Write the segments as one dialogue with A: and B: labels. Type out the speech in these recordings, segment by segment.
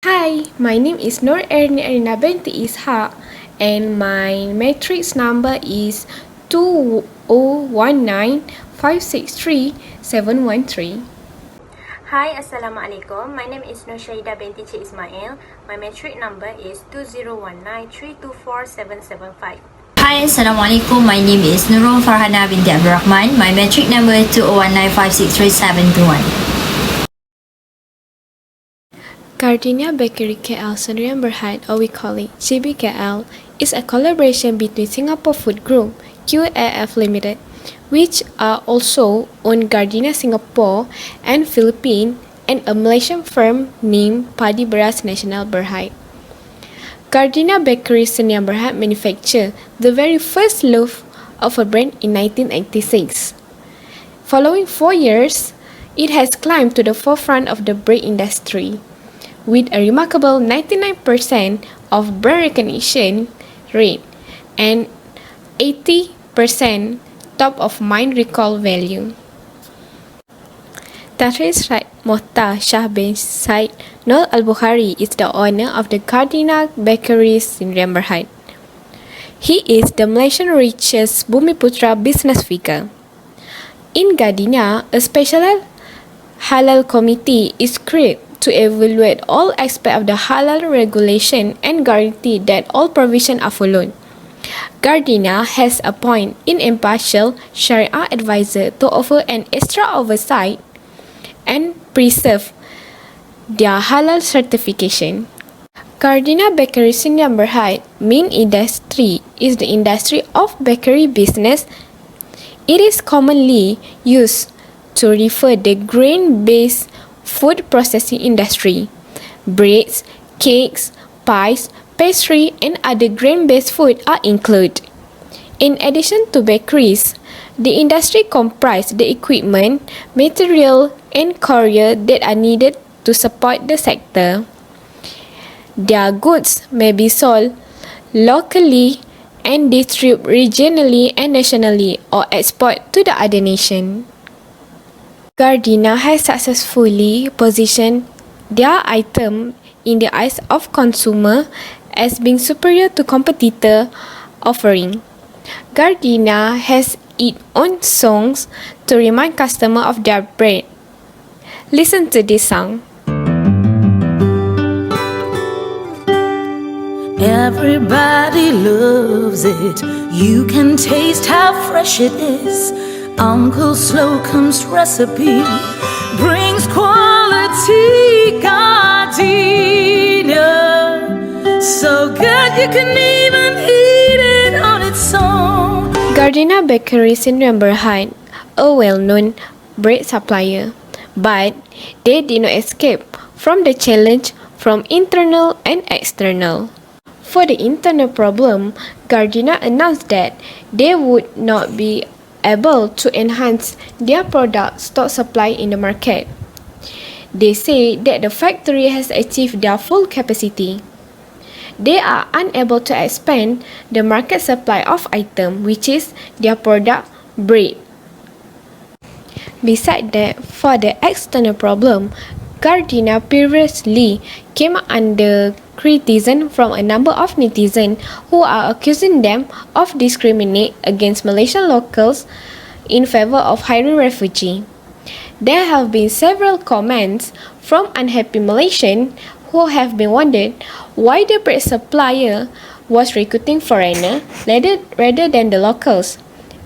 A: Hi, my name is Nurul ERNI BINTI ISHAK and my matrix number is 2019563713.
B: Hi, Assalamualaikum. My name is SHAEIDA binti ISMAIL. My metric number is 2019324775.
C: Hi, Assalamualaikum. My name is Nurul Farhana binti Rahman. My metric number is 2019563721.
A: Gardenia Bakery KL Sdn Bhd, or we call it GBKL, is a collaboration between Singapore Food Group, QAF Limited, which are also owned Gardenia Singapore and Philippines, and a Malaysian firm named Padi Beras Nasional Berhad. Gardenia Bakeries Sdn Bhd manufactured the very first loaf of a brand in 1986. Following 4 years, it has climbed to the forefront of the bread industry, with a remarkable 99% of brand recognition rate and 80% top of mind recall value. Taris Raid Mohtar Shah bin Said Nol Al-Bukhari is the owner of the Gardenia Bakeries Sdn Bhd. He is the Malaysian richest Bumiputra business figure. In Gardenia, a special halal committee is created to evaluate all aspects of the halal regulation and guarantee that all provisions are followed. Gardenia has appointed an impartial Sharia advisor to offer an extra oversight and preserve their halal certification. Gardenia Bakery Sdn Bhd main industry is the industry of bakery business. It is commonly used to refer the grain-based food processing industry. Breads, cakes, pies, pastry, and other grain-based food are included. In addition to bakeries, the industry comprises the equipment, material, and courier that are needed to support the sector. Their goods may be sold locally and distributed regionally and nationally, or export to the other nation. Gardenia has successfully positioned their item in the eyes of consumer as being superior to competitor offering. Gardenia has its own songs to remind customer of their brand. Listen to this song.
D: Everybody loves it. You can taste how fresh it is. Uncle Slocum's recipe brings quality. Gardenia, so good you can even eat it on its own.
A: Gardenia Bakeries Sdn Bhd, a well-known bread supplier, but they did not escape from the challenge from internal and external. For the internal problem, Gardenia announced that they would not be able to enhance their product stock supply in the market. They say that the factory has achieved their full capacity. They are unable to expand the market supply of item, which is their product bread. Besides that, for the external problem, Gardenia previously came under criticism from a number of netizens who are accusing them of discriminate against Malaysian locals in favor of hiring refugees. There have been several comments from unhappy Malaysians who have been wondered why the bread supplier was recruiting foreigners rather than the locals,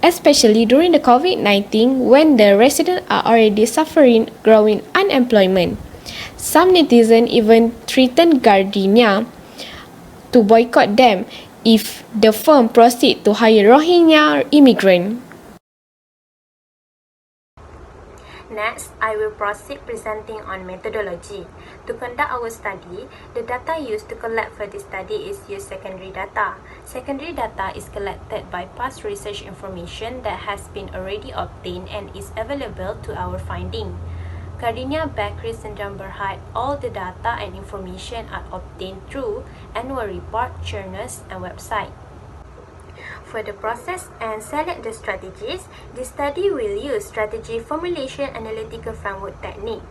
A: especially during the COVID-19 when the residents are already suffering growing unemployment. Some netizens even threatened Gardenia to boycott them if the firm proceeds to hire Rohingya immigrants.
B: Next, I will proceed presenting on methodology. To conduct our study, the data used to collect for this study is used secondary data. Secondary data is collected by past research information that has been already obtained and is available to our finding. Gardenia Bakeries Sdn Bhd, all the data and information are obtained through annual report, journals, and website. For the process and select the strategies, this study will use strategy formulation analytical framework technique.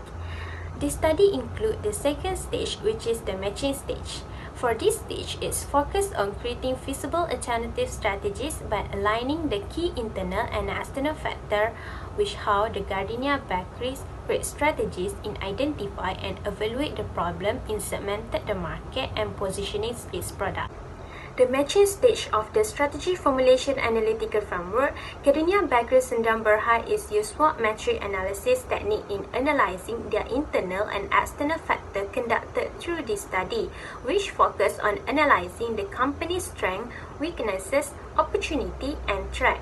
B: The study includes the second stage, which is the matching stage. For this stage, it's focused on creating feasible alternative strategies by aligning the key internal and external factors, which how the Gardenia Bakeries create strategies in identify and evaluate the problem in segmented the market and positioning its product. The matching stage of the strategy formulation analytical framework, Gardenia Bakeries Sendang Berhad is use SWOT metric analysis technique in analyzing their internal and external factors conducted through this study, which focus on analyzing the company's strength, weaknesses, opportunity, and threat.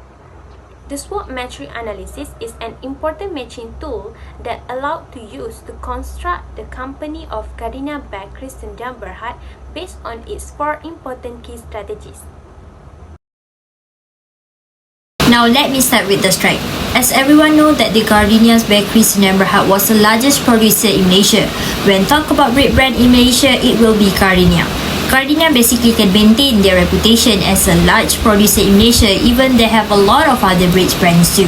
B: The SWOT metric analysis is an important matching tool that allowed to use to construct the company of Gardenia Bakeries Sendang Berhad based on its 4 important key strategies.
C: Now let me start with the strike. As everyone knows that the Gardenia's Bakeries Sendang Berhad was the largest producer in Malaysia. When talk about bread brand in Malaysia, it will be Gardenia. Gardenia basically can maintain their reputation as a large producer in Malaysia, even they have a lot of other bread brands too.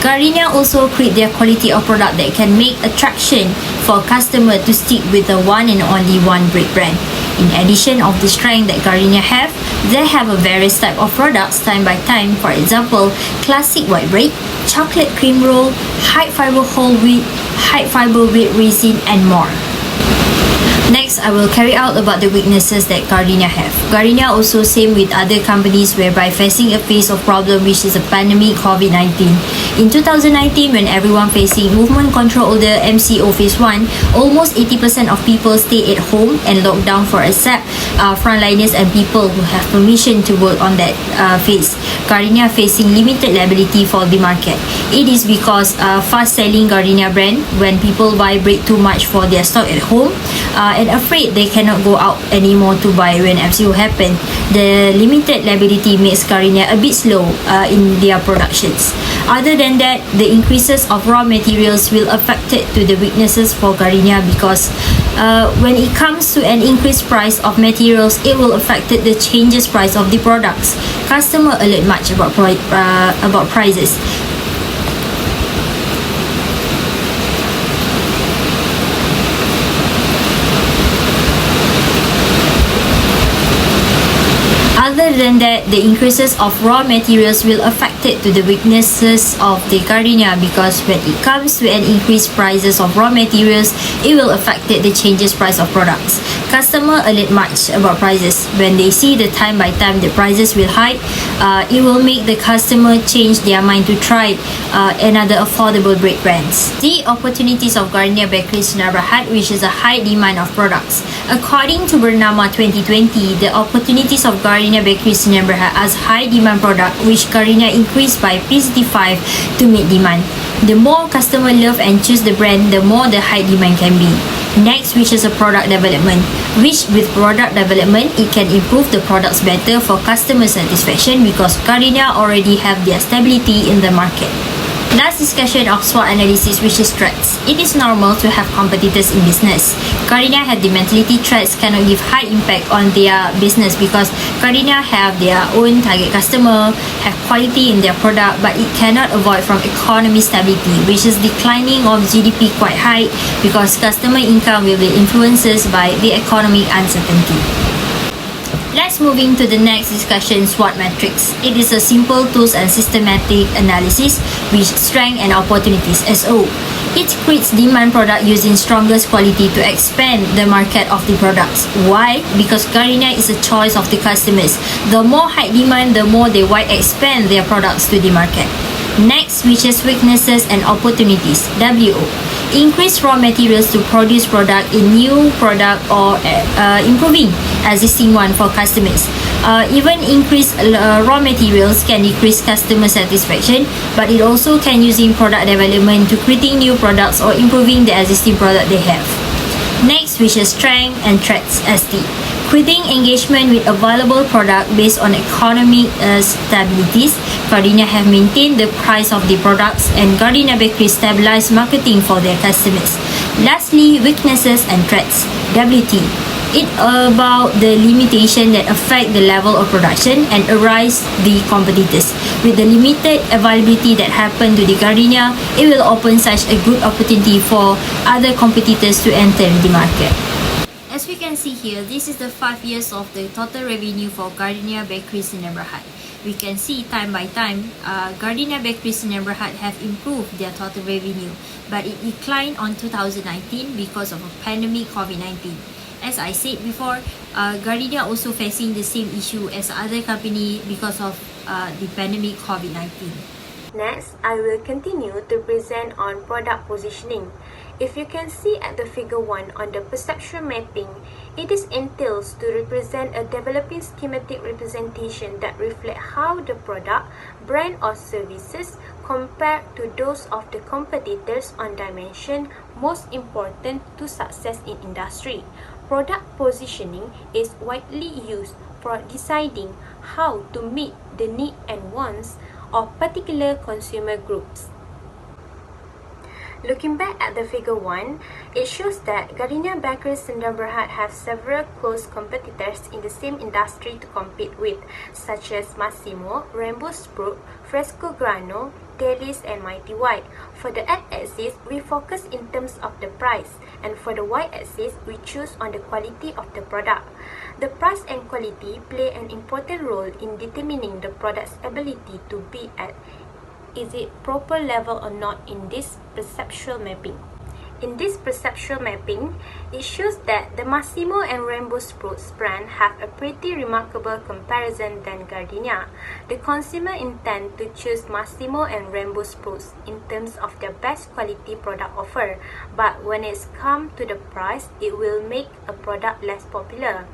C: Gardenia also create their quality of product that can make attraction for customer to stick with the one and only one bread brand. In addition of the strength that Gardenia have, they have a various type of products time by time. For example, classic white bread, chocolate cream roll, high fiber whole wheat, high fiber wheat raisin, and more. Next, I will carry out about the weaknesses that Gardenia have. Gardenia also same with other companies whereby facing a phase of problem which is a pandemic COVID-19. In 2019, when everyone facing movement control order MCO phase 1, almost 80% of people stay at home and locked down for except frontliners and people who have permission to work on that phase. Gardenia facing limited liability for the market. It is because fast selling Gardenia brand, when people buy bread too much for their stock at home, and afraid they cannot go out anymore to buy when MCO happen, the limited liability makes Gardenia a bit slow in their productions. Other than that, the increases of raw materials will affect it to the weaknesses for Gardenia because when it comes to an increased price of materials, it will affect the changes price of the products. Customer alert much about prices. Other than that, the increases of raw materials will affect it to the weaknesses of the Gardenia because when it comes to an increased prices of raw materials, it will affect the changes price of products. Customer alert much about prices. When they see the time by time the prices will hike, it will make the customer change their mind to try another affordable bread brands. The opportunities of Gardenia Bakeries Sendang Berhad, which is a high demand of products. According to Bernama 2020, the opportunities of Gardenia Bakeries Sendang Berhad as high demand product which Gardenia increased by P65 to meet demand. The more customer love and choose the brand, the more the high demand can be. Next, which is a product development, which with product development, it can improve the products better for customer satisfaction because Gardenia already have their stability in the market. Last discussion of SWOT analysis, which is threats. It is normal to have competitors in business. Gardenia have the mentality threats cannot give high impact on their business because Gardenia have their own target customer, have quality in their product, but it cannot avoid from economy stability, which is declining of GDP quite high because customer income will be influenced by the economic uncertainty. Let's move into the next discussion, SWOT matrix. It is a simple tools and systematic analysis with strength and opportunities, SO. It creates demand product using strongest quality to expand the market of the products. Why? Because Gardenia is a choice of the customers. The more high demand, the more they wide expand their products to the market. Next, which is weaknesses and opportunities, WO. Increase raw materials to produce product in new product or improving existing one for customers. Even increase raw materials can decrease customer satisfaction, but it also can using product development to creating new products or improving the existing product they have. Next, which is strength and threats, ST. Creating engagement with available product based on economic stabilities. Gardenia have maintained the price of the products and Gardenia Bakeries stabilize marketing for their customers. Lastly, weaknesses and threats, WT. It about the limitation that affect the level of production and arise the competitors. With the limited availability that happened to the Gardenia, it will open such a good opportunity for other competitors to enter the market. As we can see here, this is the 5 years of the total revenue for Gardenia Bakeries in Berhad. We can see time by time, Gardenia Bakeries in Berhad have improved their total revenue, but it declined on 2019 because of a pandemic COVID-19. As I said before, Gardenia also facing the same issue as other company because of the pandemic COVID-19.
B: Next, I will continue to present on product positioning. If you can see at the figure 1 on the perceptual mapping, it is entails to represent a developing schematic representation that reflect how the product, brand or services compare to those of the competitors on dimension most important to success in industry. Product positioning is widely used for deciding how to meet the needs and wants of particular consumer groups. Looking back at the figure 1, it shows that Gardenia Bakeries in Berhad have several close competitors in the same industry to compete with, such as Massimo, Rainbow Sprout, Fresco Grano, Delis and Mighty White. For the x-axis, we focus in terms of the price, and for the y-axis, we choose on the quality of the product. The price and quality play an important role in determining the product's ability to be at is it proper level or not in this perceptual mapping. In this perceptual mapping, it shows that the Massimo and Rainbow Sprouts brand have a pretty remarkable comparison than Gardenia. The consumer intend to choose Massimo and Rainbow Sprouts in terms of their best quality product offer, but when it's come to the price, it will make a product less popular.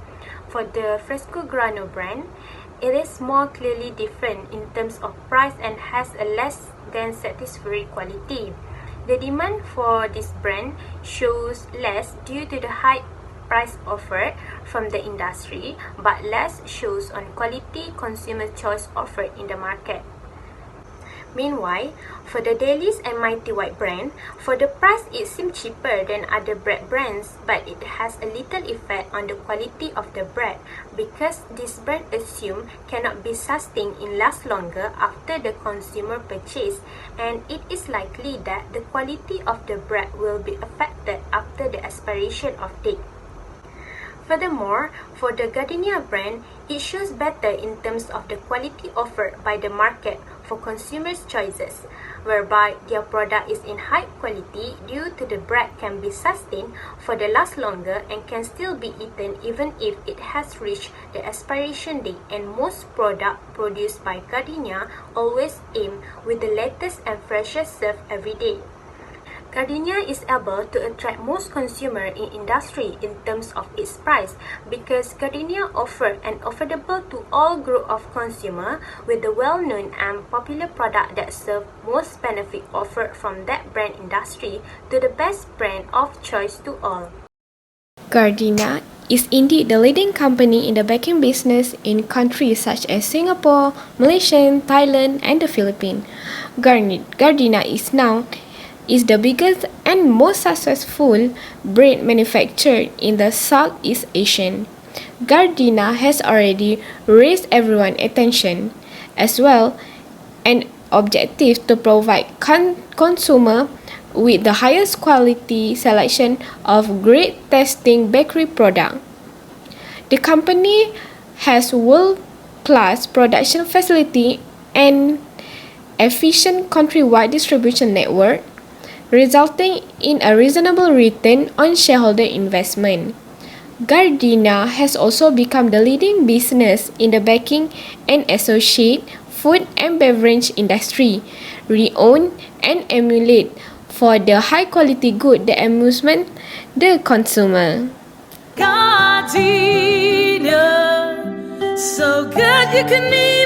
B: For the Fresco Grano brand, it is more clearly different in terms of price and has a less than satisfactory quality. The demand for this brand shows less due to the high price offered from the industry, but less shows on quality consumer choice offered in the market. Meanwhile, for the Delis and Mighty White brand, for the price it seems cheaper than other bread brands, but it has a little effect on the quality of the bread because this brand assumed cannot be sustained and last longer after the consumer purchase, and it is likely that the quality of the bread will be affected after the expiration of date. Furthermore, for the Gardenia brand, it shows better in terms of the quality offered by the market for consumers' choices, whereby their product is in high quality due to the bread can be sustained for the last longer and can still be eaten even if it has reached the expiration date, and most product produced by Gardenia always aim with the latest and freshest served every day. Gardenia is able to attract most consumers in industry in terms of its price because Gardenia offers an affordable to all group of consumer with the well-known and popular product that serve most benefit offered from that brand industry to the best brand of choice to all.
A: Gardenia is indeed the leading company in the baking business in countries such as Singapore, Malaysia, Thailand, and the Philippines. Gardenia is the biggest and most successful bread manufacturer in the Southeast Asia. Gardenia has already raised everyone's attention, as well an objective to provide consumer with the highest quality selection of great tasting bakery products. The company has world-class production facility and efficient countrywide distribution network, resulting in a reasonable return on shareholder investment. Gardenia has also become the leading business in the baking and associate food and beverage industry, renowned and emulate for the high quality good that amusement the consumer.
D: Gardenia, so good you can even